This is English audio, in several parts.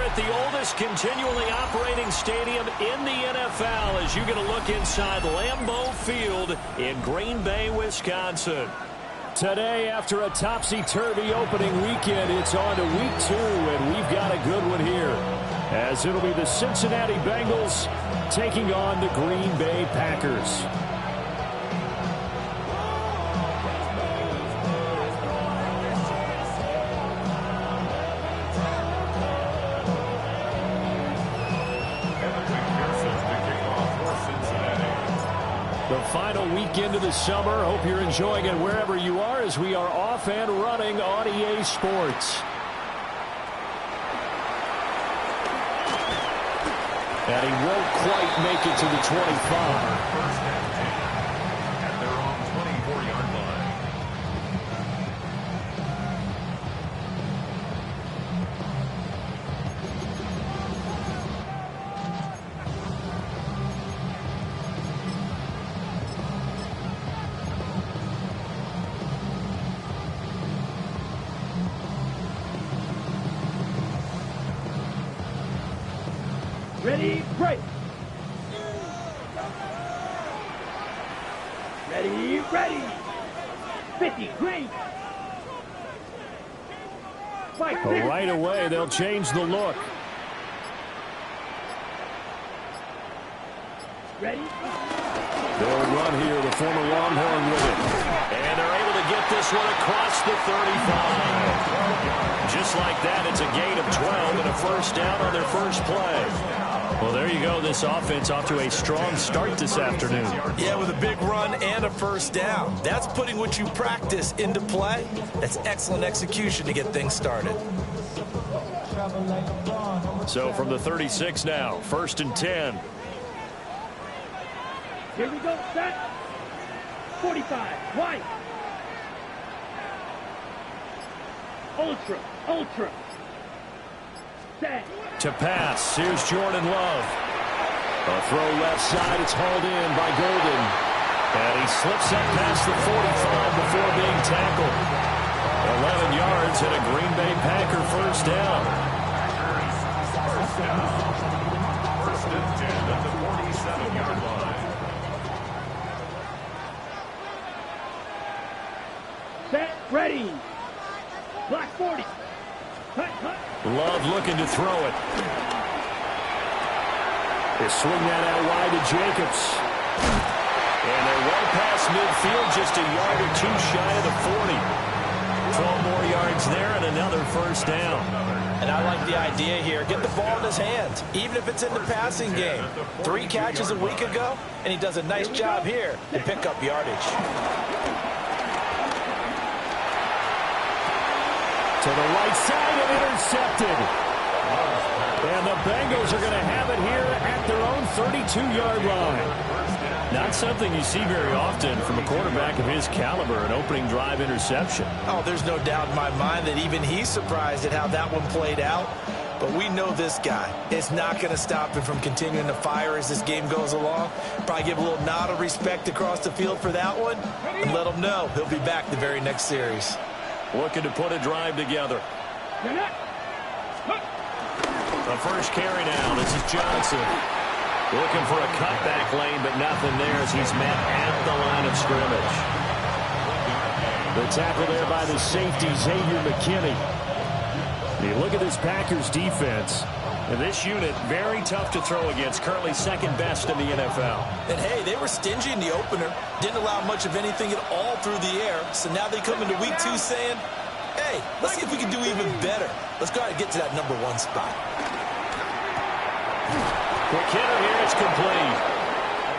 at the oldest continually operating stadium in the NFL as you get a look inside Lambeau Field in Green Bay, Wisconsin. Today, after a topsy-turvy opening weekend, it's on to week 2, and we've got a good one here, as it'll be the Cincinnati Bengals taking on the Green Bay Packers. The final weekend of the summer. Hope you're enjoying it wherever you are as we are off and running on EA Sports. And he won't quite make it to the 25. At their own 24-yard line. Ready, break. Ready, ready. 50, green. Right away, they'll change the look. Ready? They'll run here, the former Longhorn with it. And they're able to get this one across the 35. Just like that, it's a gain of 12 and a first down on their first play. Well, there you go. This offense off to a strong start this afternoon. Yeah, with a big run and a first down. That's putting what you practice into play. That's excellent execution to get things started. So from the 36 now, 1st and 10. Here we go, set. 45, wide. Ultra. Set. To pass, here's Jordan Love. A throw left side, it's hauled in by Golden. And he slips up past the 45 before being tackled. 11 yards and a Green Bay Packer first down. First and 10 at the 47-yard line. Set, ready. Block 40. Cut. Love looking to throw it. They swing that out wide to Jacobs. And they're well past midfield, just a yard or two shy of the 40. 12 more yards there and another first down. And I like the idea here. Get the ball in his hands, even if it's in the passing game. 3 catches a week ago, and he does a nice job here to pick up yardage. To the right side and intercepted. And the Bengals are going to have it here at their own 32-yard line. Not something you see very often from a quarterback of his caliber, an opening drive interception. Oh, there's no doubt in my mind that even he's surprised at how that one played out. But we know this guy. It's not going to stop him from continuing to fire as this game goes along. Probably give a little nod of respect across the field for that one. And let him know he'll be back the very next series. Looking to put a drive together. The first carry now. This is Johnson. Looking for a cutback lane, but nothing there as he's met at the line of scrimmage. The tackle there by the safety, Xavier McKinney. You look at this Packers defense. And this unit, very tough to throw against. Currently second best in the NFL. And, hey, they were stingy in the opener. Didn't allow much of anything at all through the air. So now they come into week 2 saying, hey, let's see if we can do even better. Let's go ahead and get to that number 1 spot. Quick hitter here, it's complete.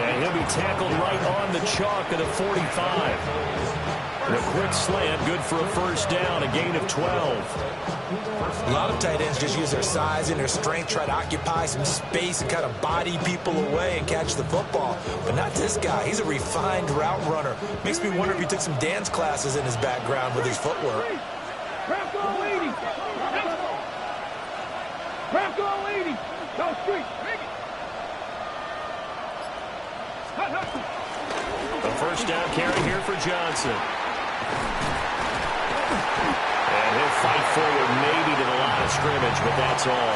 And he'll be tackled right on the chalk of the 45. And a quick slant, good for a first down, a gain of 12. A lot of tight ends just use their size and their strength, try to occupy some space and kind of body people away and catch the football. But not this guy. He's a refined route runner. Makes me wonder if he took some dance classes in his background with his footwork. Bronco 80. Bronco 80. Go street. A first down carry here for Johnson. And he'll fight forward maybe to the line of scrimmage. but that's all.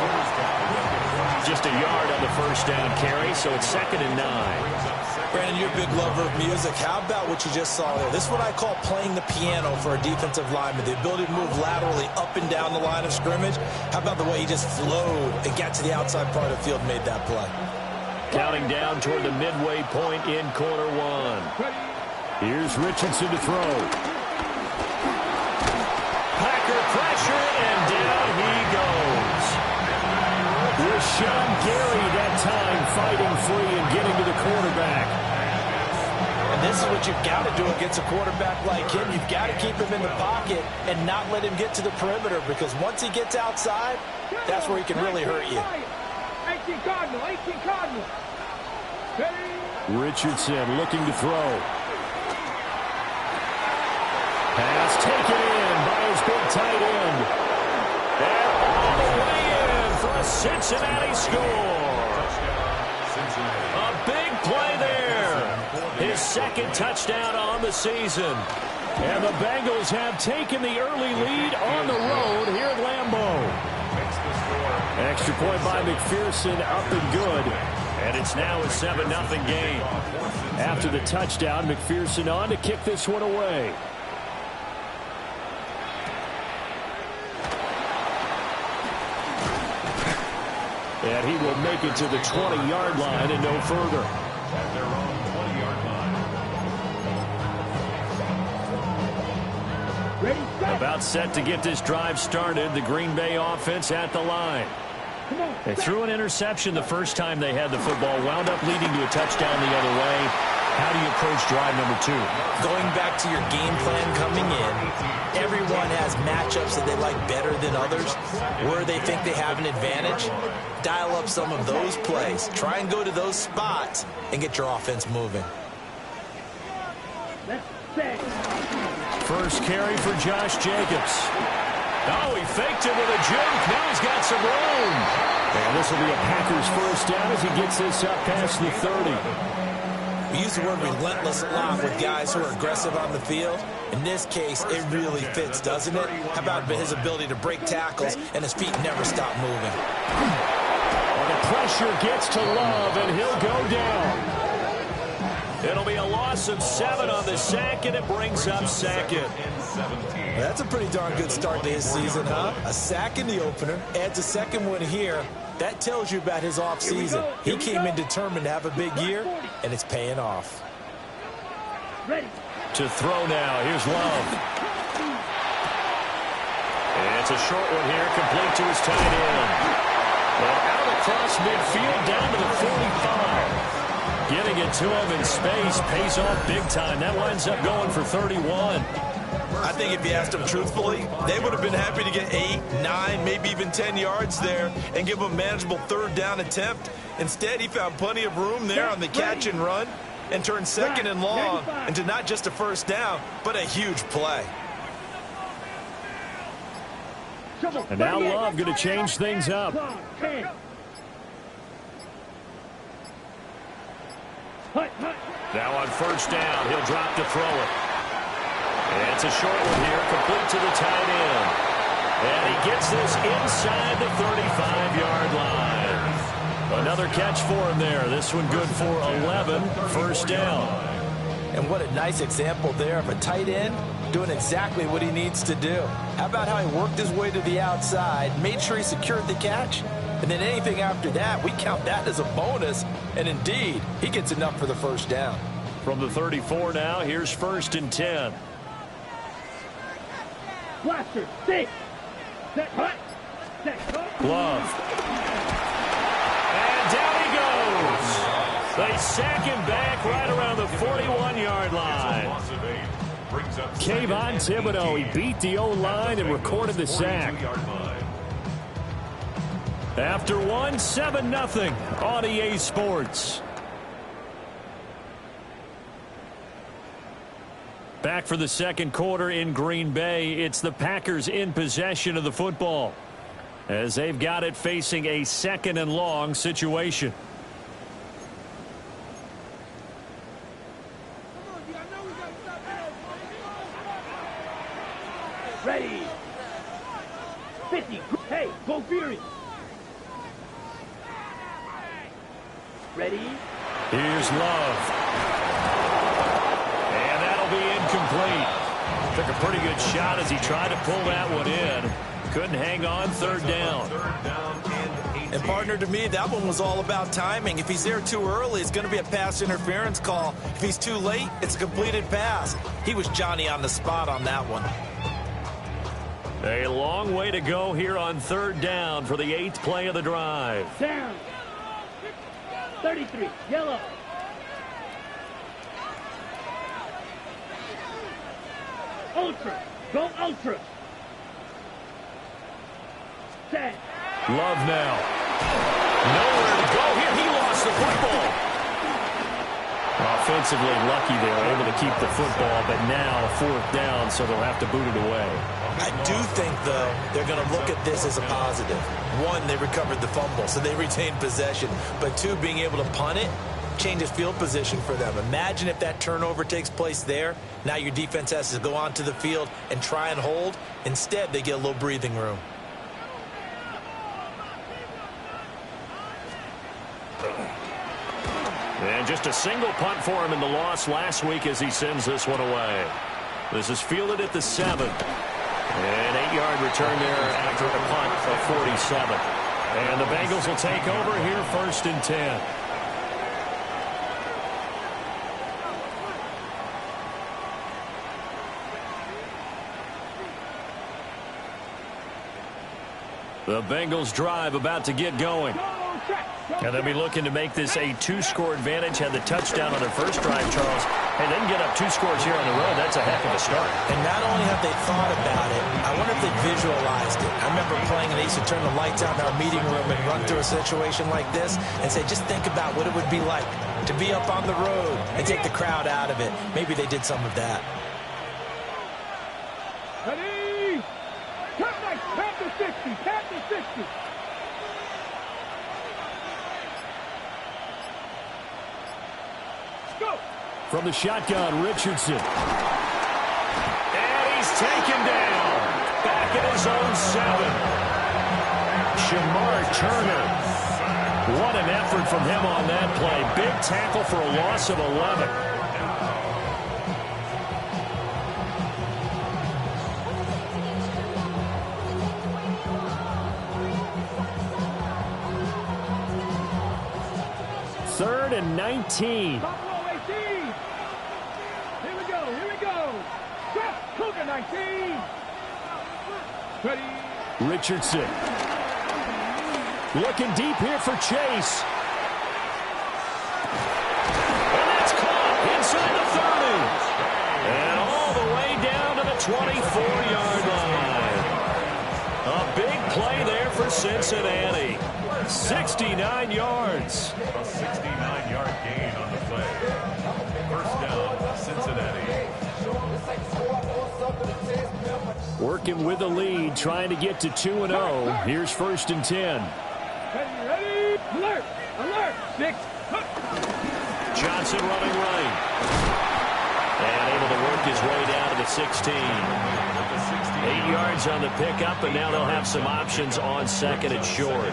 Just a yard on the first down carry, so it's 2nd and 9. Brandon, you're a big lover of music. How about what you just saw there? This is what I call playing the piano for a defensive lineman. The ability to move laterally up and down the line of scrimmage. How about the way he just flowed and got to the outside part of the field and made that play? Counting down toward the midway point in quarter 1. Here's Richardson to throw. Packer pressure, and down he goes. Rashawn Gary that time fighting free and getting to the quarterback. And this is what you've got to do against a quarterback like him. You've got to keep him in the pocket and not let him get to the perimeter, because once he gets outside, that's where he can really hurt you. 18 Cardinal, 18 Cardinal. Richardson looking to throw. Pass taken in by his big tight end. And all the way in for a Cincinnati score. A big play there. His 2nd touchdown on the season. And the Bengals have taken the early lead on the road here at Lambeau. Extra point by McPherson, up and good. And it's now a 7-0 game. After the touchdown, McPherson on to kick this one away. And he will make it to the 20-yard line and no further. At their own 20-yard line. About set to get this drive started. The Green Bay offense at the line. They threw an interception the first time they had the football. Wound up leading to a touchdown the other way. How do you approach drive number 2? Going back to your game plan coming in, everyone has matchups that they like better than others. Where they think they have an advantage, dial up some of those plays. Try and go to those spots and get your offense moving. First carry for Josh Jacobs. Oh, he faked it with a juke. Now he's got some room. And this will be a Packers first down as he gets this up past the 30. We use the word relentless a lot with guys who are aggressive on the field. In this case, it really fits, doesn't it? How about his ability to break tackles and his feet never stop moving? And the pressure gets to Love, and he'll go down. It'll be a loss of 7 on the sack, and it brings up 2nd. That's a pretty darn good start to his season, huh? A sack in the opener, adds a 2nd one here. That tells you about his offseason. He came in determined to have a big year, and it's paying off. Ready. To throw now. Here's Love. And it's a short one here, complete to his tight end. And out across midfield, down to the 45. Getting it to him in space pays off big time. That winds up going for 31. I think if you asked them truthfully, they would have been happy to get 8, 9, maybe even 10 yards there and give them a manageable 3rd down attempt. Instead, he found plenty of room there on the catch and run and turned 2nd and long into not just a first down, but a huge play. And now Love going to change things up. Now on first down, he'll drop to throw it. And it's a short one here, complete to the tight end. And he gets this inside the 35-yard line. Another catch for him there. This one good for 11, first down. And what a nice example there of a tight end doing exactly what he needs to do. How about how he worked his way to the outside, made sure he secured the catch, and then anything after that, we count that as a bonus. And indeed, he gets enough for the first down. From the 34 now, here's 1st and 10. Blaster, stick. Set, hut. Set, hut. Love. And down he goes. They sack him back right around the 41-yard line. Kayvon Thibodeau, he beat the O-line and recorded the sack. After one, 7-0 on EA Sports. Back for the second quarter in Green Bay. It's the Packers in possession of the football as they've got it facing a 2nd and long situation. Ready. 50. Hey, go Fury. Ready? Here's Love. And that'll be incomplete. Took a pretty good shot as he tried to pull that one in. Couldn't hang on. Third down. And partner, to me, that one was all about timing. If he's there too early, it's going to be a pass interference call. If he's too late, it's a completed pass. He was Johnny on the spot on that one. A long way to go here on third down for the 8th play of the drive. Down. 33. Yellow. Ultra. Go Ultra. Set. Love now. Nowhere to go here. He lost the football. Offensively lucky they were able to keep the football, but now 4th down, so they'll have to boot it away. I do think, though, they're going to look at this as a positive. One, they recovered the fumble, so they retained possession. But two, being able to punt it changes field position for them. Imagine if that turnover takes place there. Now your defense has to go onto the field and try and hold. Instead, they get a little breathing room. And just a single punt for him in the loss last week as he sends this one away. This is fielded at the 7. An 8-yard return there after a punt of 47. And the Bengals will take over here 1st and 10. The Bengals drive about to get going. And they'll be looking to make this a 2-score advantage. Had the touchdown on their first drive, Charles. Hey, they can get up 2 scores here on the road. That's a heck of a start. And not only have they thought about it, I wonder if they visualized it. I remember playing and they used to turn the lights out in our meeting room and run through a situation like this and say, just think about what it would be like to be up on the road and take the crowd out of it. Maybe they did some of that. Ready? Tap to 60. Tap to 60. Go. From the shotgun, Richardson. And he's taken down. Back at his own 7. Shamar Turner. What an effort from him on that play. Big tackle for a loss of 11. Third and 19. Buffalo 18. Here we go. Here we go. Cougar 19. Ready. Richardson. Looking deep here for Chase. And that's caught inside the 30. And all the way down to the 24-yard line. A big play there for Cincinnati. 69 yards. A 69-yard gain on the play. First down, Cincinnati. Working with the lead, trying to get to 2-0. Here's 1st and 10. Ready. Alert. Alert. 6. Johnson running right. And able to work his way down to the 16. 8 yards on the pickup, and now they'll have some options on 2nd and short.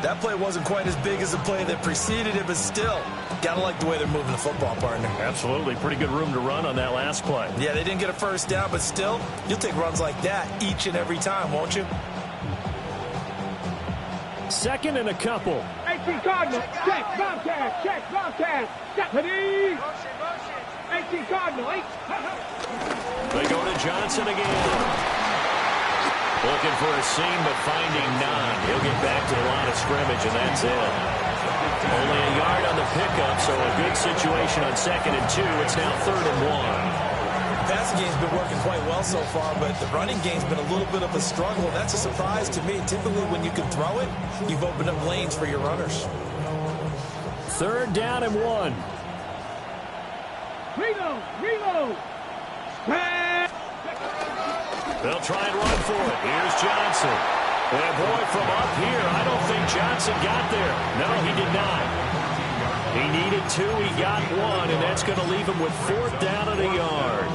That play wasn't quite as big as the play that preceded it, but still, gotta like the way they're moving the football, partner. Absolutely. Pretty good room to run on that last play. Yeah, they didn't get a first down, but still, you'll take runs like that each and every time, won't you? 2nd and a couple. 18 Cardinal. Check. Bobcat. Check. Bobcat. Ready. 18 Cardinal. 8. They go to Johnson again. Looking for a seam, but finding none. He'll get back to the line of scrimmage, and that's it. Only a yard on the pickup, so a good situation on 2nd and 2. It's now 3rd and 1. The passing game's been working quite well so far, but the running game's been a little bit of a struggle, and that's a surprise to me. Typically, when you can throw it, you've opened up lanes for your runners. 3rd down and 1. Reload. They'll try and run for it. Here's Johnson. And boy, from up here, I don't think Johnson got there. No, he did not. He needed 2. He got 1, and that's going to leave him with 4th down and a yard.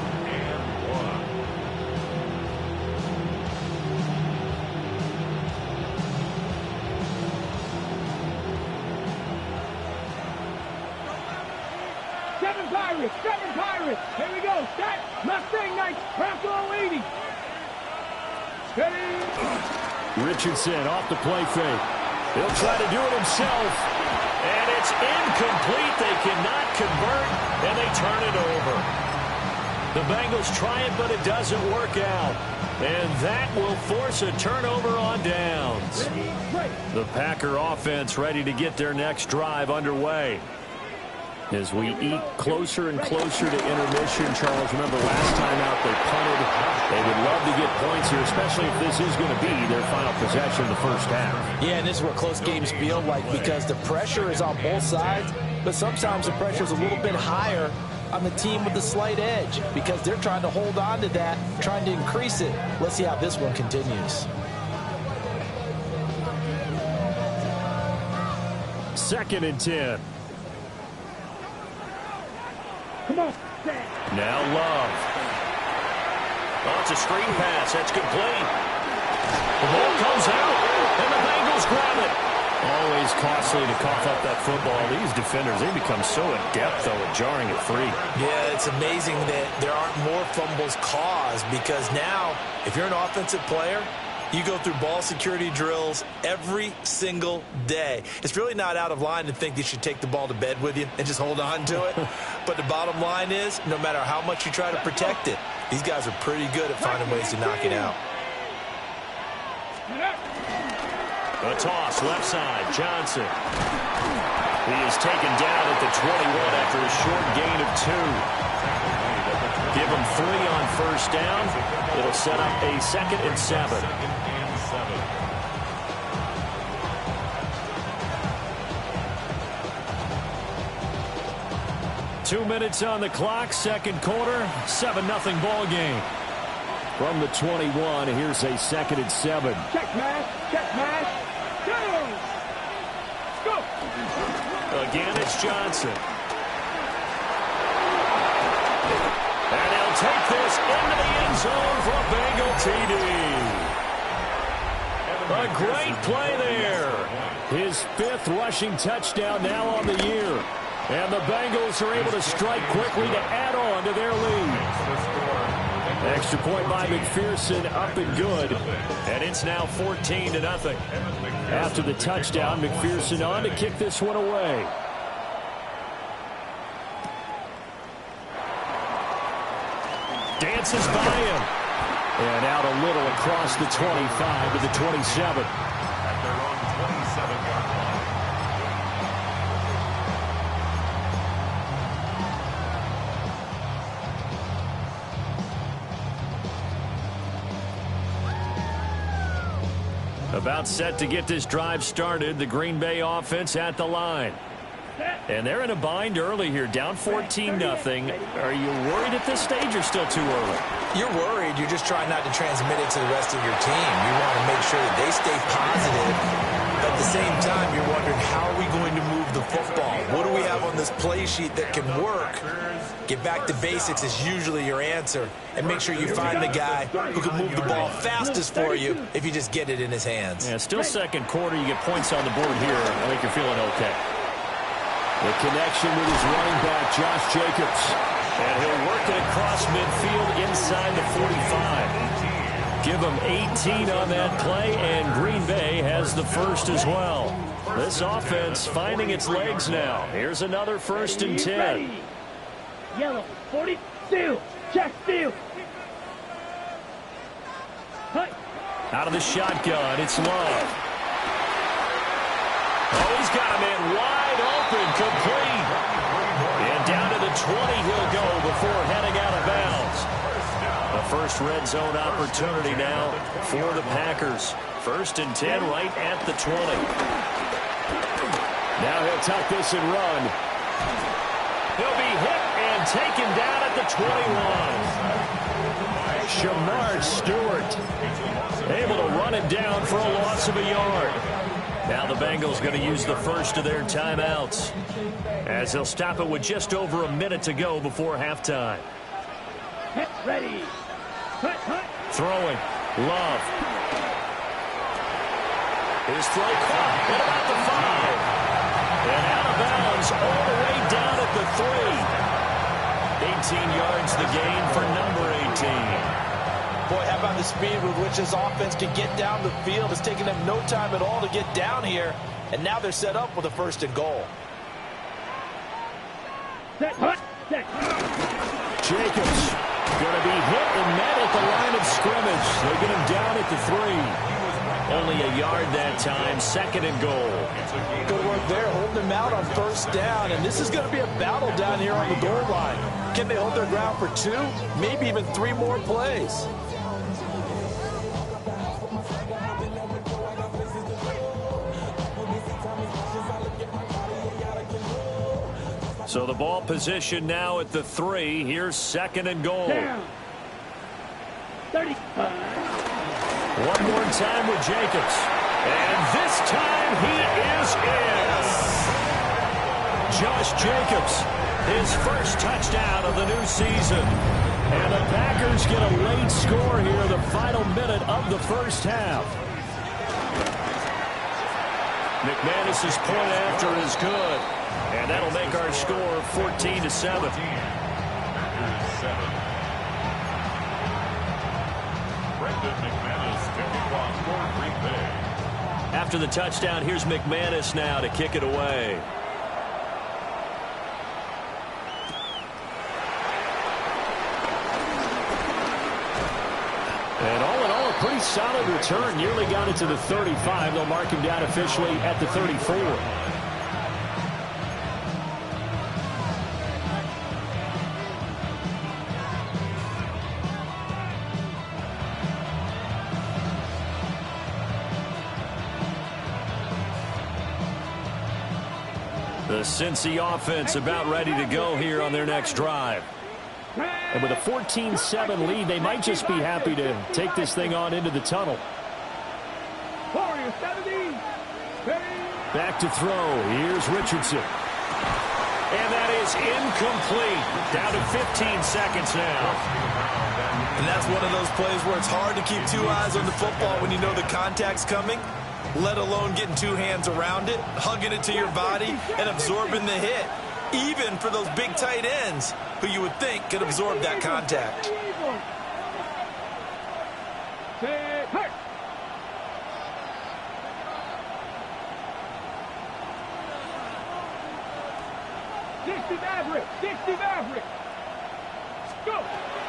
Seven Pirates. Here we go. Set. Mustang Knights. Bronco 80. Steady. Richardson off the play fake. He'll try to do it himself. And it's incomplete. They cannot convert, and they turn it over. The Bengals try it, but it doesn't work out. And that will force a turnover on downs. The Packer offense ready to get their next drive underway. As we eke closer and closer to intermission, Charles, remember last time out they punted. They would love to get points here, especially if this is going to be their final possession of the first half. Yeah, and this is what close games feel like because the pressure is on both sides, but sometimes the pressure is a little bit higher on the team with the slight edge because they're trying to hold on to that, trying to increase it. Let's see how this one continues. Second and 10. Come on. Now Love. Oh, it's a screen pass. That's complete. The ball comes out, and the Bengals grab it. Always costly to cough up that football. These defenders, they become so adept, though, at jarring it free. Yeah, it's amazing that there aren't more fumbles caused because now, if you're an offensive player, you go through ball security drills every single day. It's really not out of line to think you should take the ball to bed with you and just hold on to it. But the bottom line is, no matter how much you try to protect it, these guys are pretty good at finding ways to knock it out. A toss, left side, Johnson. He is taken down at the 21 after a short gain of 2. Give him 3 on first down. It'll set up a 2nd and 7. 2 minutes on the clock, second quarter, 7-0 ball game. From the 21, here's a 2nd and 7. Check mash. Go. Again, it's Johnson. And he'll take this into the end zone for a Bengal TD. A great play there. His 5th rushing touchdown now on the year. And the Bengals are able to strike quickly to add on to their lead. Extra point by McPherson, up and good. And it's now 14-0. After the touchdown, McPherson on to kick this one away. Dances by him. And out a little across the 25 to the 27. At their own 27-yard line. About set to get this drive started, the Green Bay offense at the line. And they're in a bind early here, down 14-0. Are you worried at this stage or still too early? You're worried. You're just trying not to transmit it to the rest of your team. You want to make sure that they stay positive. But at the same time, you're wondering, how are we going to move the football? What do we have on this play sheet that can work? Get back to basics is usually your answer. And make sure you find the guy who can move the ball fastest for you if you just get it in his hands. Yeah, still second quarter. You get points on the board here. I think you're feeling okay. The connection with his running back, Josh Jacobs. And he'll work it across midfield inside the 45. Give him 18 on that play, and Green Bay has the first as well. This offense finding its legs now. Here's another 1st and 10. Yellow, 40, steal, check, steal. Out of the shotgun, it's Love. Oh, he's got a man wide open, complete. And down to the 20 he'll go before heading out of bounds. The first red zone opportunity now for the Packers. 1st and 10 right at the 20. Now he'll tuck this and run. He'll be hit and taken down at the 21. Shamar Stewart able to run it down for a loss of a yard. Now the Bengals going to use the first of their timeouts as they'll stop it with just over a minute to go before halftime. Ready. Throwing. Love. His throw caught at about the 5. And out of bounds all the way down at the 3. yards the gain for number 18. Boy, how about the speed with which this offense can get down the field? It's taking them no time at all to get down here, and now they're set up with a 1st and goal. Jacobs going to be hit and met at the line of scrimmage. They get him down at the 3. Only a yard that time, 2nd and goal. Good work there, holding him out on 1st down, and this is going to be a battle down here on the goal line. Can they hold their ground for 2, maybe even 3 more plays? So the ball position now at the 3. Here's 2nd and goal. Down. 35. One more time with Jacobs. And this time he is in. Josh Jacobs, his first touchdown of the new season. And the Packers get a late score here, the final minute of the 1st half. McManus's point after is good. And that'll make our score 14-7. After the touchdown, here's McManus now to kick it away. And all in all, a pretty solid return. Nearly got it to the 35. They'll mark him down officially at the 34. The Cincy offense about ready to go here on their next drive. And with a 14-7 lead, they might just be happy to take this thing on into the tunnel. Back to throw. Here's Richardson. And that is incomplete. Down to 15 seconds now. And that's one of those plays where it's hard to keep 2 eyes on the football when you know the contact's coming, let alone getting 2 hands around it, hugging it to your body, and absorbing the hit. Even for those big tight ends who you would think could absorb that contact.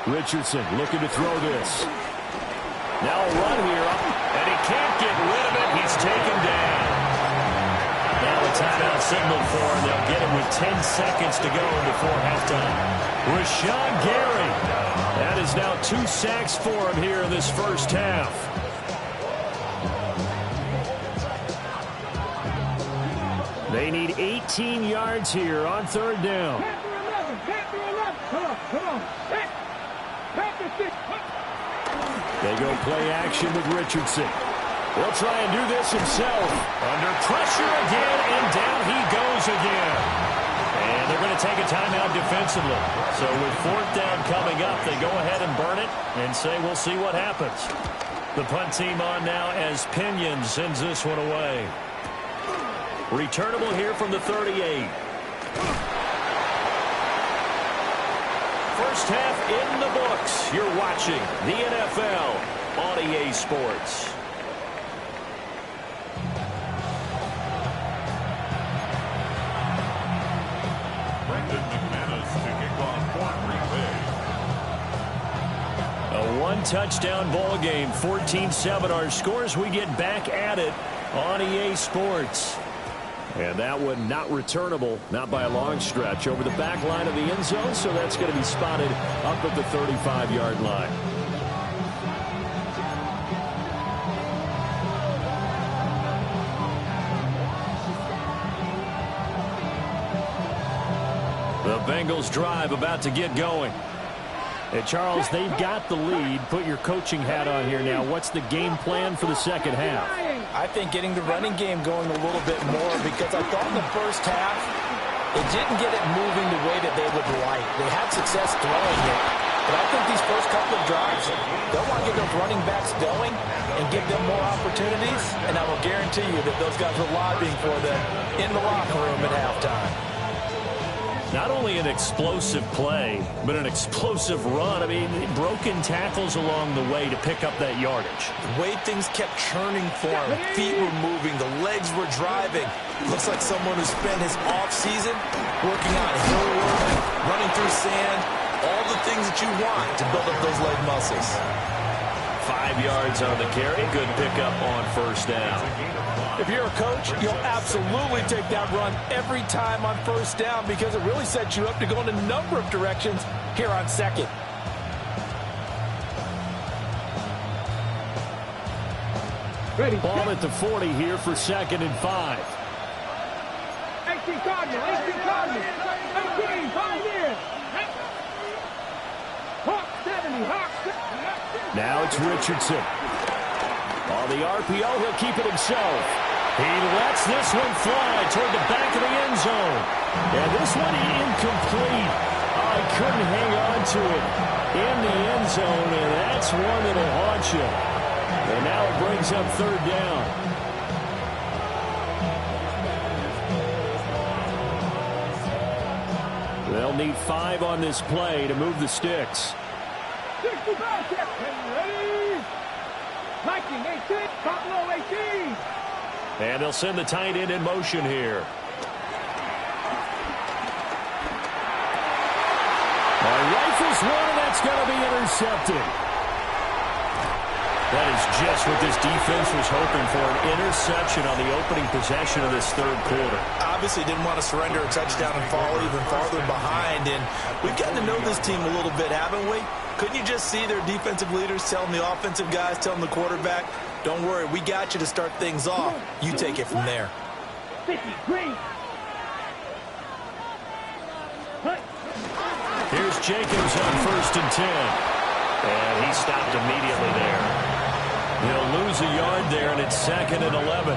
Richardson looking to throw this. Now a run here, and he can't get rid of it. He's taken down. Now a timeout signal for him. They'll get it with 10 seconds to go before halftime. Rashawn Gary. That is now 2 sacks for him here in this 1st half. They need 18 yards here on 3rd down. They go play action with Richardson. He'll try and do this himself. Under pressure again, and down he goes again. And they're going to take a timeout defensively. So with 4th down coming up, they go ahead and burn it and say we'll see what happens. The punt team on now as Pinion sends this one away. Returnable here from the 38. First half in the books. You're watching the NFL on EA Sports. A 1-touchdown ball game, 14-7 our scores. We get back at it on EA Sports. And that one not returnable, not by a long stretch, over the back line of the end zone, so that's going to be spotted up at the 35-yard line. The Bengals drive about to get going. Hey, Charles, they've got the lead. Put your coaching hat on here now. What's the game plan for the second half? I think getting the running game going a little bit more, because I thought in the first half it didn't get it moving the way that they would like. They had success throwing it, but I think these first couple of drives, they'll want to get those running backs going and give them more opportunities, and I will guarantee you that those guys are lobbying for them in the locker room at halftime. Not only an explosive play, but an explosive run. I mean, broken tackles along the way to pick up that yardage. The way things kept churning for him, feet were moving, the legs were driving. Looks like someone who spent his off-season working on hill work, running through sand, all the things that you want to build up those leg muscles. 5 yards on the carry. Good pickup on first down. If you're a coach, you'll absolutely take that run every time on first down because it really sets you up to go in a number of directions here on second. Ready. Ball at the 40 here for 2nd and 5. 18 Cardinal, 18 Cardinal, 18, Pioneer. Hawk 70, Hawk 70. Now it's Richardson. On the RPO, he'll keep it himself. He lets this one fly toward the back of the end zone. And this one incomplete. I couldn't hang on to it in the end zone, and that's one that'll haunt you. And now it brings up 3rd down. They'll need 5 on this play to move the sticks. 65, ready. Viking 18, Buffalo 18. And they'll send the tight end in motion here. Rifles one, and that's going to be intercepted. That is just what this defense was hoping for, an interception on the opening possession of this 3rd quarter. Obviously didn't want to surrender a touchdown and fall even farther behind, and we've gotten to know this team a little bit, haven't we? Couldn't you just see their defensive leaders telling the offensive guys, telling the quarterback, don't worry, we got you to start things off. You take it from there. 50, green. Here's Jacobs on 1st and 10. And he stopped immediately there. He'll lose a yard there, and it's 2nd and 11.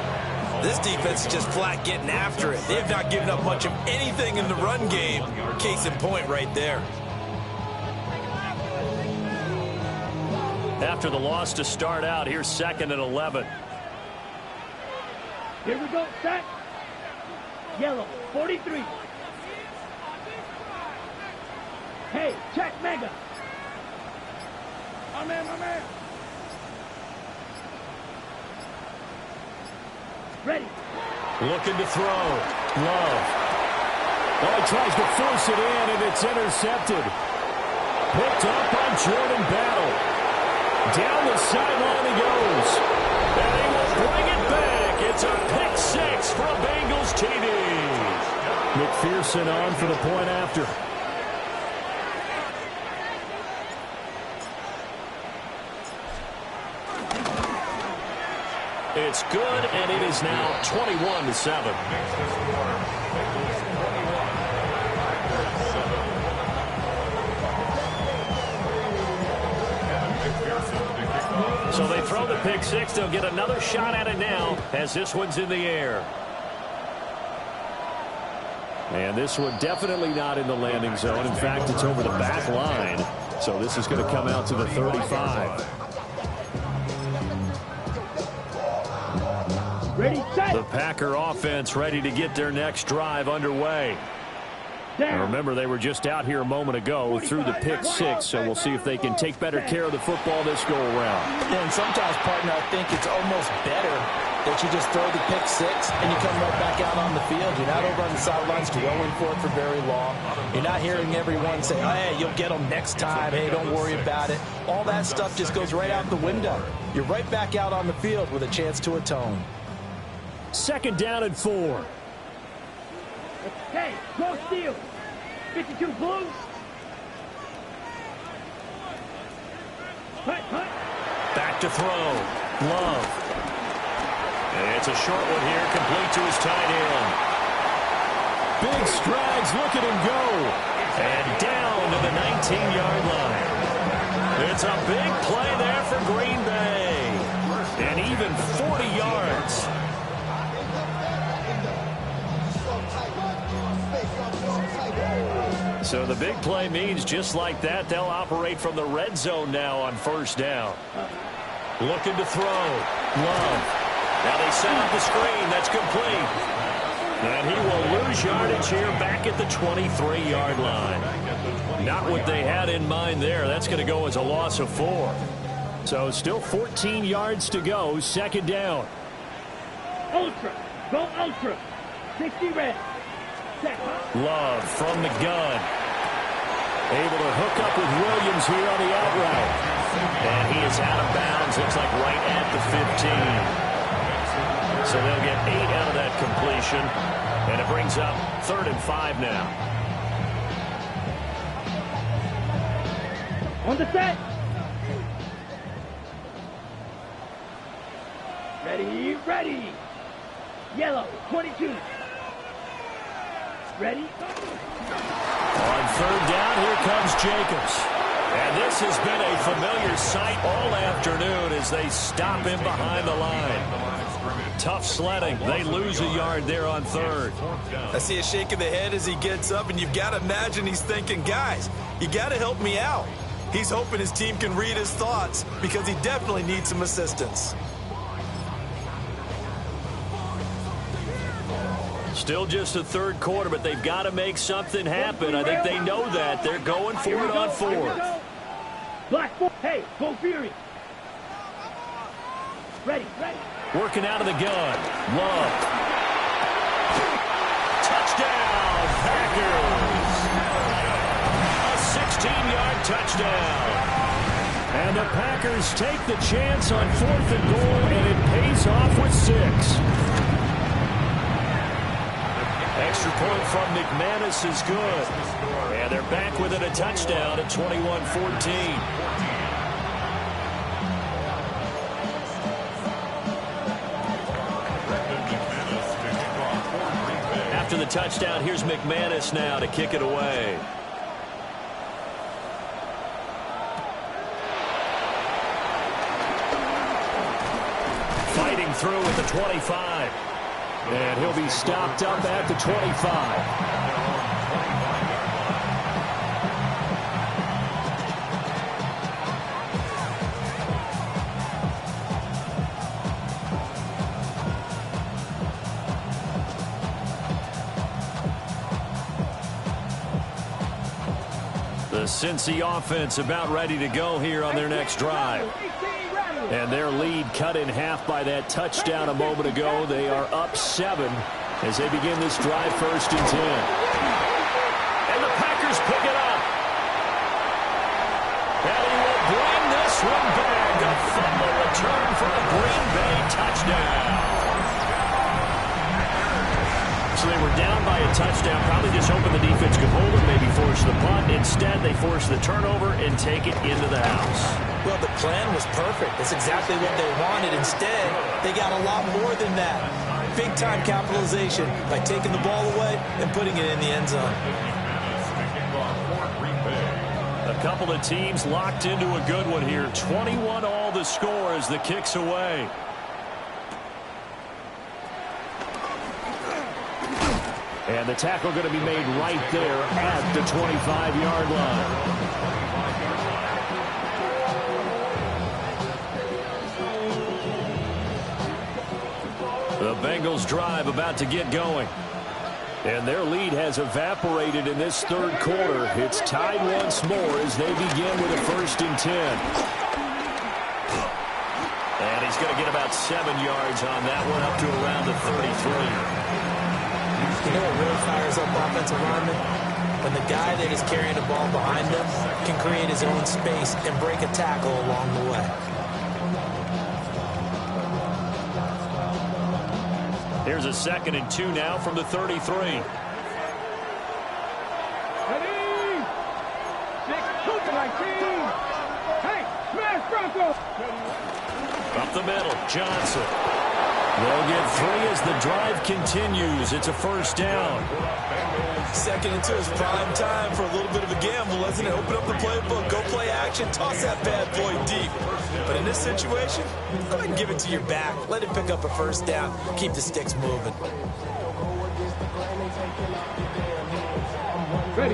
This defense is just flat getting after it. They have not given up much of anything in the run game. Case in point right there. After the loss to start out, here's 2nd and 11. Here we go, set. Yellow, 43. Hey, check mega. My man, my man. Ready. Looking to throw. Love. Oh, he tries to force it in, and it's intercepted. Picked up by Jordan Battle. Down the sideline he goes. And he will bring it back. It's a pick 6 for a Bengals TD. McPherson on for the point after. It's good, and it is now 21-7. So they throw the pick 6. They'll get another shot at it now as this one's in the air. And this one definitely not in the landing zone. In fact, it's over the back line. So this is going to come out to the 35. Ready, set. The Packer offense ready to get their next drive underway. And remember, they were just out here a moment ago through the pick 6, so we'll see if they can take better care of the football this go-around. Yeah, and sometimes, partner, I think it's almost better that you just throw the pick 6 and you come right back out on the field. You're not over on the sidelines dwelling for it for very long. You're not hearing everyone say, oh, hey, you'll get them next time. Hey, don't worry about it. All that stuff just goes right out the window. You're right back out on the field with a chance to atone. 2nd down and 4. Hey, go steal. 52 blue. Hunt. Back to throw. Love. And it's a short one here, complete to his tight end. Big strides, look at him go. And down to the 19-yard line. It's a big play there for Green Bay. And even 40 yards. So the big play means just like that, they'll operate from the red zone now on 1st down. Looking to throw. Love. Now they set up the screen. That's complete. And he will lose yardage here back at the 23-yard line. Not what they had in mind there. That's going to go as a loss of 4. So still 14 yards to go. Second down. Ultra. Go ultra. 60 red. Love from the gun. Able to hook up with Williams here on the out route. And he is out of bounds. Looks like right at the 15. So they'll get 8 out of that completion. And it brings up 3rd and 5 now. On the set. Ready, ready. Yellow, 22. Ready? On 3rd down, here comes Jacobs. And this has been a familiar sight all afternoon as they stop him behind the line. Tough sledding. They lose a yard there on 3rd. I see a shake of the head as he gets up, and you've got to imagine he's thinking, guys, you got to help me out. He's hoping his team can read his thoughts because he definitely needs some assistance. Still just the 3rd quarter, but they've got to make something happen. I think they know that. They're going for it on 4th. Black ball. Hey, go Fury. Ready, ready. Working out of the gun. Love. Touchdown, Packers. A 16-yard touchdown. And the Packers take the chance on 4th and goal, and it pays off with 6. Extra point from McManus is good. And they're back within a touchdown at 21-14. After the touchdown, here's McManus now to kick it away. Fighting through at the 25. And he'll be stopped up at the 25. The Cincy offense about ready to go here on their next drive. And their lead cut in half by that touchdown a moment ago. They are up 7 as they begin this drive 1st and 10. And the Packers pick it up. And he will bring this one back. A fumble return for a Green Bay touchdown. So they were down by a touchdown, probably just hoping the defense could hold them, maybe force the punt. Instead, they force the turnover and take it into the house. Well, the plan was perfect. That's exactly what they wanted. Instead, they got a lot more than that. Big-time capitalization by taking the ball away and putting it in the end zone. A couple of teams locked into a good one here. 21 all the score as the kick's away. And the tackle going to be made right there at the 25-yard line. The Bengals drive about to get going. And their lead has evaporated in this 3rd quarter. It's tied once more as they begin with a 1st and 10. And he's going to get about 7 yards on that one, up to around the 33. You know what really fires up offensive linemen? When the guy that is carrying the ball behind them can create his own space and break a tackle along the way. Here's a 2nd and 2 now from the 33. Ready? 6, 19. Hey, smash Bronco. Up the middle, Johnson. They'll get 3 as the drive continues. It's a 1st down. 2nd and 2 is prime time for a little bit of a gamble, isn't it? Open up the playbook, go play action, toss that bad boy deep. But in this situation, go ahead and give it to your back. Let it pick up a 1st down. Keep the sticks moving.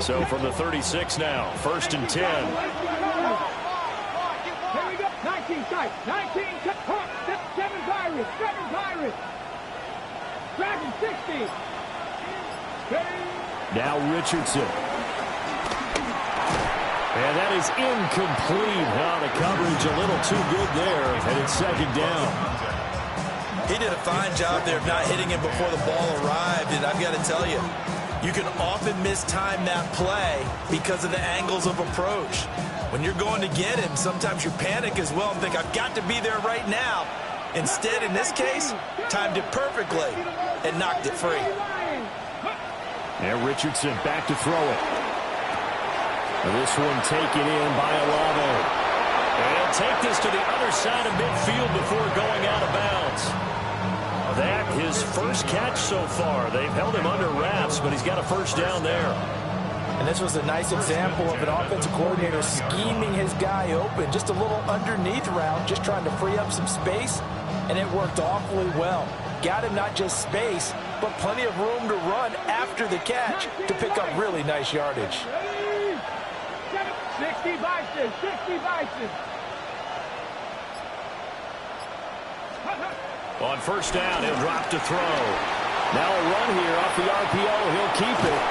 So from the 36 now, 1st and 10. Here we go. 19 tight. 19 tight. 7 Pirates. 7 Pirates. Dragon 60. Now Richardson. And that is incomplete. Oh, the coverage a little too good there, and it's second down. He did a fine job there of not hitting him before the ball arrived, and I've got to tell you, you can often mistime that play because of the angles of approach. When you're going to get him, sometimes you panic as well and think, I've got to be there right now. Instead, in this case, timed it perfectly and knocked it free. And Richardson back to throw it. This one taken in by Olave. And he'll take this to the other side of midfield before going out of bounds. That his first catch so far. They've held him under wraps, but he's got a first down there. And this was a nice example of an offensive coordinator scheming his guy open. Just a little underneath route, just trying to free up some space, and it worked awfully well. Got him not just space, but plenty of room to run after the catch to pick up really nice yardage. 60 Bison, 60 Bison. On first down, he'll drop to throw. Now a run here off the RPO. He'll keep it.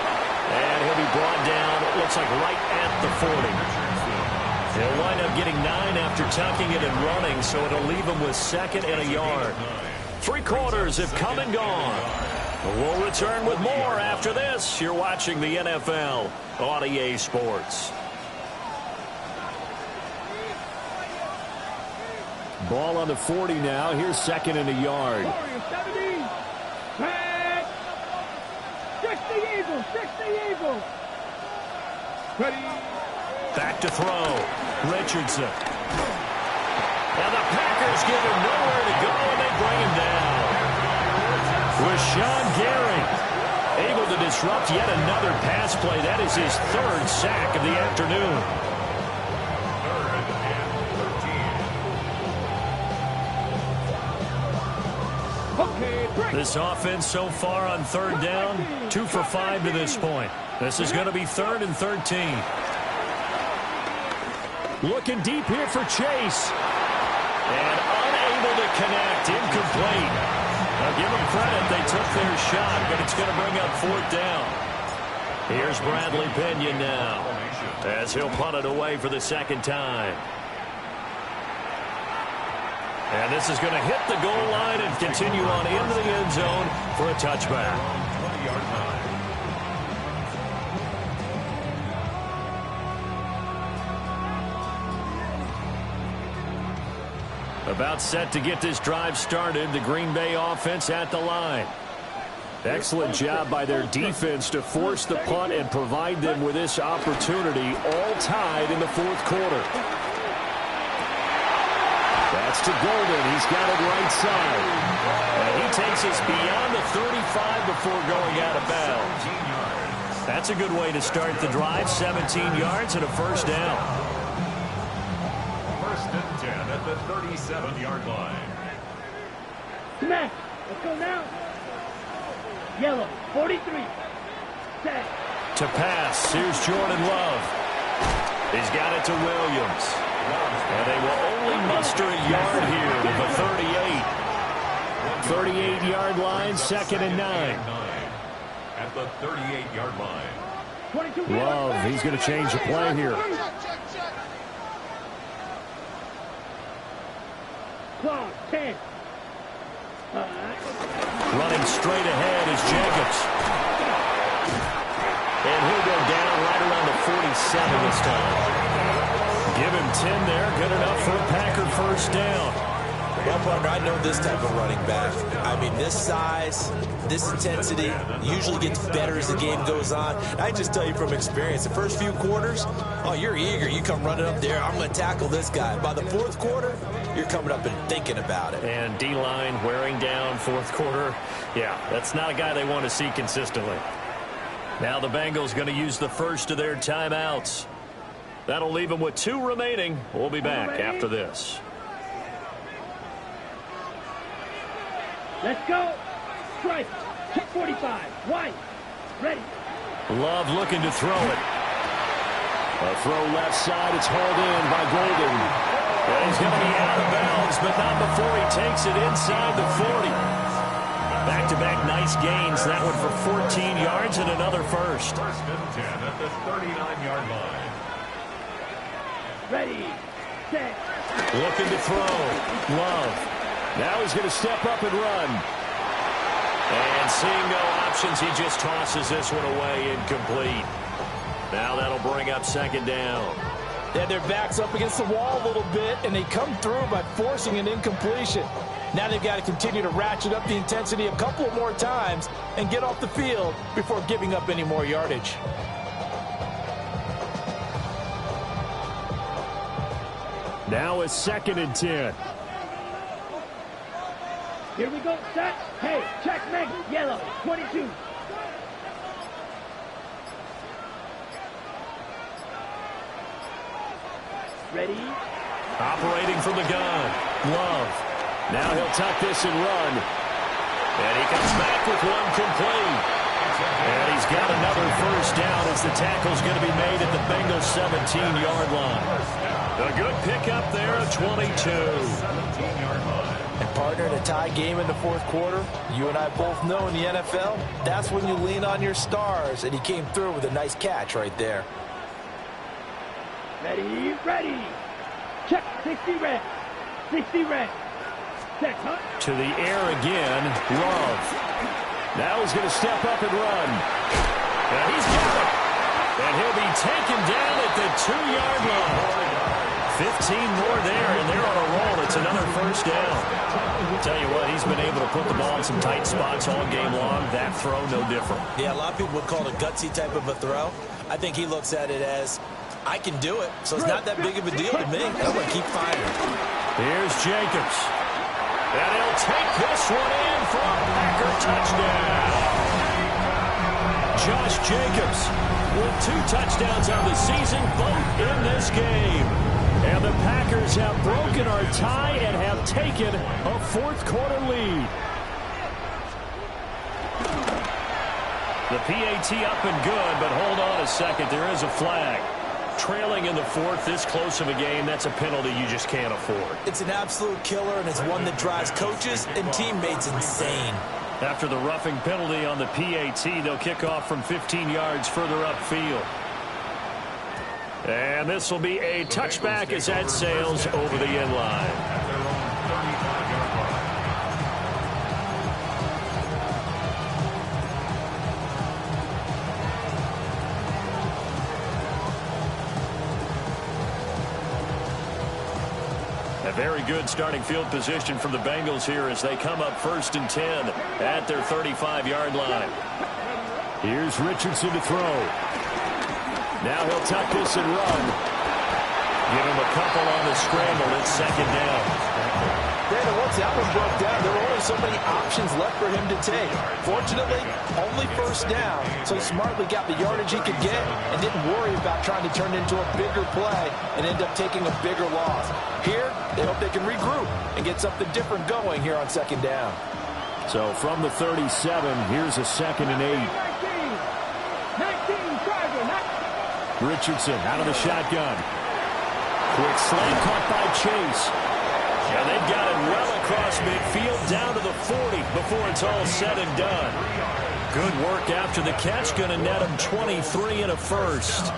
And he'll be brought down, it looks like right at the 40. He'll wind up getting 9 after tucking it and running, so it'll leave him with second and a yard. 3 quarters have come and gone. We'll return with more after this. You're watching the NFL on EA Sports. Ball on the 40 now. Here's second and a yard. 70. 60 Eagles, 60 Eagles. Ready. Back to throw. Richardson. And the Packers give him nowhere to go, and they bring him down. Rashawn Gary able to disrupt yet another pass play. That is his 3rd sack of the afternoon. This offense so far on 3rd down, 2 for 5 to this point. This is going to be 3rd and 13. Looking deep here for Chase. And unable to connect. Incomplete. Now give them credit. They took their shot, but it's going to bring up 4th down. Here's Bradley Pinion now as he'll punt it away for the 2nd time. And this is going to hit the goal line and continue on into the end zone for a touchback. 20-yard line. About set to get this drive started. The Green Bay offense at the line. Excellent job by their defense to force the punt and provide them with this opportunity, all tied in the 4th quarter. That's to Golden. He's got it right side. And he takes us beyond the 35 before going out of bounds. That's a good way to start the drive. 17 yards and a first down. 1st and 10 at the 37-yard line. Smash. Let's go now. Yellow, 43. Set. To pass. Here's Jordan Love. He's got it to Williams. And they will only muster a yard here with a 38. 38-yard line, 2nd and 9. At the 38-yard line. Love, he's going to change the play here. Clock, 10. Running straight ahead is Jacobs. And he'll go down right around the 47 this time. Give him 10 there. Good enough for a Packer first down. Well, partner, I know this type of running back. I mean, this size, this intensity usually gets better as the game goes on. I just tell you from experience, the first few quarters, oh, you're eager. You come running up there, I'm going to tackle this guy. By the 4th quarter, you're coming up and thinking about it. And D-line wearing down 4th quarter. Yeah, that's not a guy they want to see consistently. Now the Bengals going to use the first of their timeouts. That'll leave them with 2 remaining. We'll be back after this. Let's go. Strike. Check 45. White. Ready. Love looking to throw it. A throw left side. It's hauled in by Golden. And he's going to be out of bounds, but not before he takes it inside the 40. Back-to-back nice gains. That one for 14 yards and another first. First and 10 at the 39-yard line. Ready, set. Looking to throw. Love. Now he's going to step up and run. And seeing no options, he just tosses this one away, incomplete. Now that'll bring up second down. Yeah, their back's up against the wall a little bit, and they come through by forcing an incompletion. Now they've got to continue to ratchet up the intensity a couple more times and get off the field before giving up any more yardage. Now it's second and 10. Here we go, set. Hey, checkmate, yellow, 22. Ready? Operating from the gun. Love. Now he'll tuck this and run. And he comes back with one complete. And he's got another first down as the tackle's going to be made at the Bengals 17-yard line. A good pickup there at 22. 17-yard line. And partner, in a tie game in the fourth quarter, you and I both know in the NFL, that's when you lean on your stars, and he came through with a nice catch right there. Ready, ready. Check, 60 red. 60 red. Set, huh? To the air again. Love. Now he's going to step up and run. And he's got it. And he'll be taken down at the 2-yard line. 15 more there, and they're on a roll. It's another first down. Tell you what, he's been able to put the ball in some tight spots all game long. That throw, no different. Yeah, a lot of people would call it a gutsy type of a throw. I think he looks at it as, I can do it, so it's not that big of a deal to me. I'm going to keep firing. Here's Jacobs. And he'll take this one in for a Packer touchdown. Josh Jacobs with 2 touchdowns on the season, both in this game. And the Packers have broken our tie and have taken a fourth-quarter lead. The PAT up and good, but hold on a second. There is a flag. Trailing in the fourth, this close of a game, that's a penalty you just can't afford. It's an absolute killer, and it's one that drives coaches and teammates insane. After the roughing penalty on the PAT, they'll kick off from 15 yards further upfield. And this will be a touchback as that sails over the end line. At their own 35-yard line. A very good starting field position from the Bengals here as they come up first and 10 at their 35-yard line. Here's Richardson to throw. Now he'll tuck this and run. Give him a couple on the scramble. It's second down. Brandon, once that one broke down, there were only so many options left for him to take. Fortunately, only first down, so he smartly got the yardage he could get and didn't worry about trying to turn it into a bigger play and end up taking a bigger loss. Here, they hope they can regroup and get something different going here on second down. So from the 37, here's a second and 8. 19, Charger, Richardson out of the shotgun. Quick slant caught by Chase. And they've got it well across midfield down to the 40 before it's all said and done. Good work after the catch. Going to net them 23 and a first.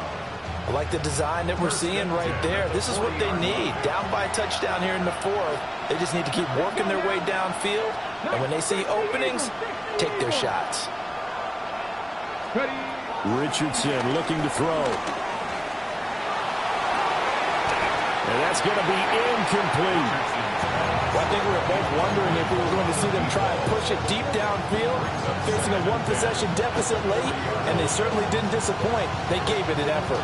I like the design that we're seeing right there. This is what they need. Down by a touchdown here in the fourth. They just need to keep working their way downfield. And when they see openings, take their shots. Richardson looking to throw. And that's going to be incomplete. Well, I think we were both wondering if we were going to see them try and push it deep downfield, facing a one-possession deficit late, and they certainly didn't disappoint. They gave it an effort.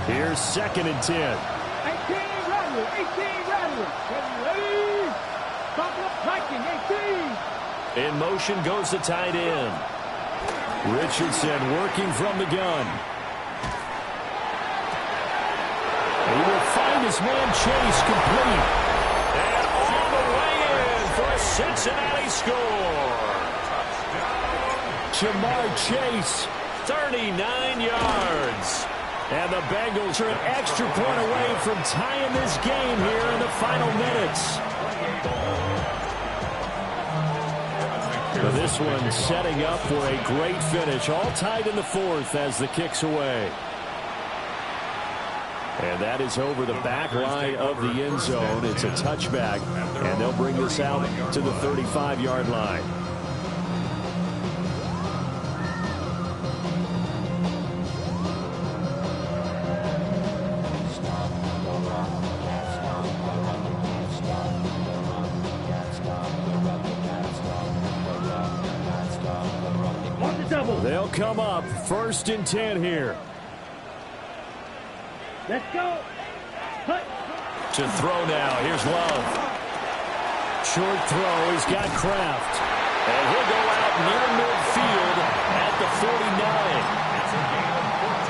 Here's second and 10. 18 Rattler, 18 Rattler. Ready? Buffalo Viking, 18. In motion goes the tight end. Richardson working from the gun. He will find his man Chase complete. And all the way in for a Cincinnati score. Jamar Chase 39 yards. And the Bengals are an extra point away from tying this game here in the final minutes. So this one setting up for a great finish. All tied in the fourth as the kick's away. And that is over the back line of the end zone. It's a touchback, and they'll bring this out to the 35-yard line. They'll come up 1st and 10 here. Let's go. Hut. To throw now. Here's Love. Short throw. He's got Kraft. And he'll go out near midfield at the 49.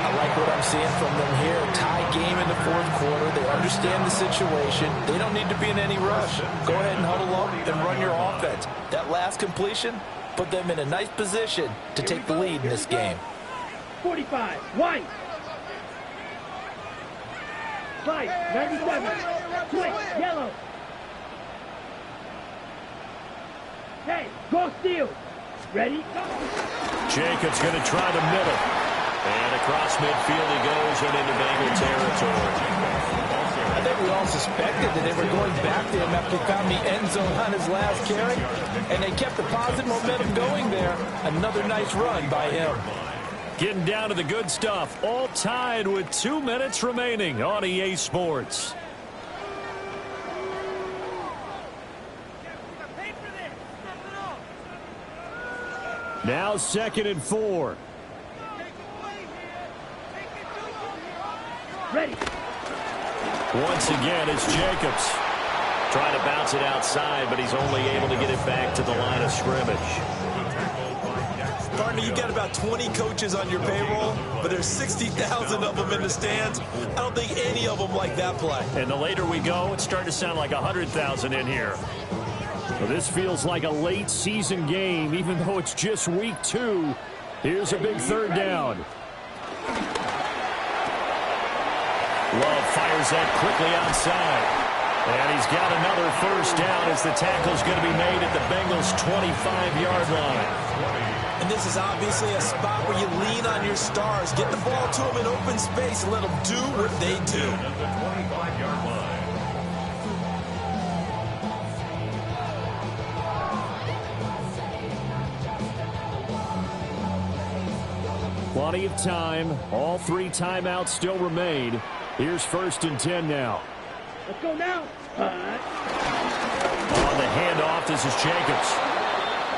I like what I'm seeing from them here. Tie game in the fourth quarter. They understand the situation. They don't need to be in any rush. Go ahead and huddle up and run your offense. That last completion put them in a nice position to take the lead in this game. 45. White. 5. 97. Switch. Yellow. Hey, go steal. Ready? Jacobs going to try the middle. And across midfield he goes and into Bengal territory. I think we all suspected that they were going back to him after he found the end zone on his last carry. And they kept the positive momentum going there. Another nice run by him. Getting down to the good stuff. All tied with 2 minutes remaining on EA Sports. Now 2nd and 4. Ready. Once again, it's Jacobs. Trying to bounce it outside, but he's only able to get it back to the line of scrimmage. Partner, you got about 20 coaches on your payroll, but there's 60,000 of them in the stands. I don't think any of them like that play. And the later we go, it's starting to sound like 100,000 in here. Well, this feels like a late season game, even though it's just week 2. Here's a big 3rd down. Love fires that quickly outside. And he's got another 1st down as the tackle's going to be made at the Bengals' 25-yard line. And this is obviously a spot where you lean on your stars. Get the ball to them in open space and let them do what they do. Plenty of time. All 3 timeouts still remain. Here's 1st and 10 now. Let's go now. On the handoff, this is Jacobs.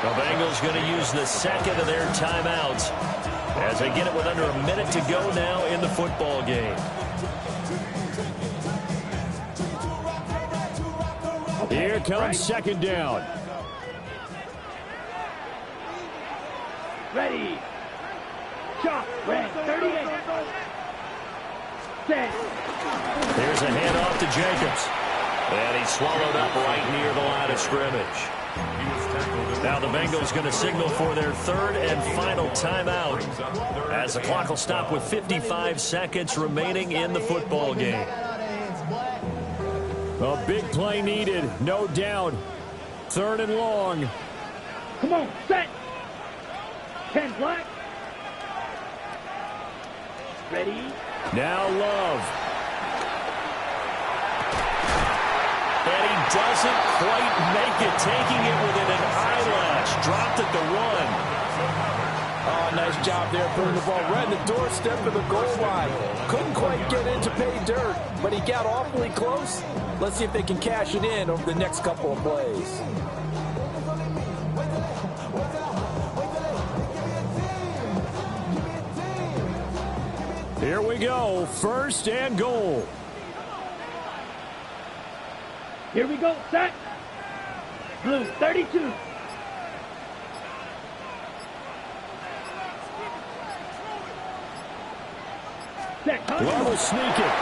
The Bengals going to use the 2nd of their timeouts as they get it with under a minute to go now in the football game. Here comes 2nd down. Ready. Chop. Red. 38. Set. There's a handoff to Jacobs. And he's swallowed up right near the line of scrimmage. Now the Bengals going to signal for their 3rd and final timeout as the clock will stop with 55 seconds remaining in the football game. A big play needed, no doubt. 3rd and long. Come on, set. 10 black. Ready. Now Love. And he doesn't quite make it, taking it within an eyelash. Dropped at the 1. Oh, nice job there, putting the ball right in the doorstep of the goal line. Couldn't quite get in to pay dirt, but he got awfully close. Let's see if they can cash it in over the next couple of plays. Here we go, 1st and goal. Here we go, set. Blue, 32. Set. Love will sneak it.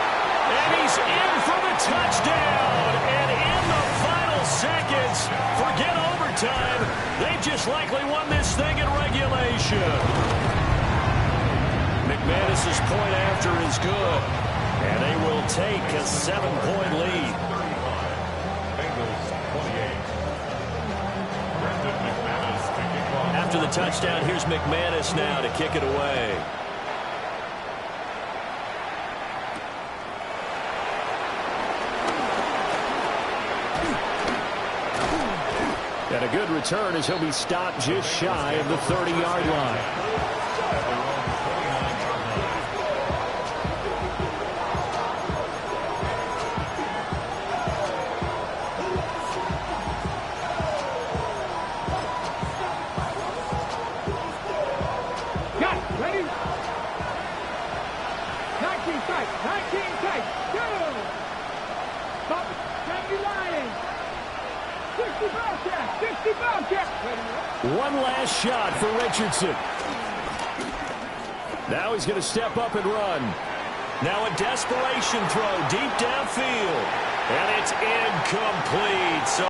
And he's in for the touchdown. And in the final seconds, forget overtime. They just likely won this thing in regulation. Passes point after is good. And they will take a 7-point lead. Bengals 28. Brendan McManus kicking off. After the touchdown, here's McManus now to kick it away. And a good return as he'll be stopped just shy of the 30-yard line. Got it. Ready? 19 tight. 19 tight. Go. Stop it. 70 Lions. 60 Bobcats. 60 Bobcats. Ready? One last shot for Richardson. Now he's going to step up and run. Now a desperation throw deep downfield. And it's incomplete. So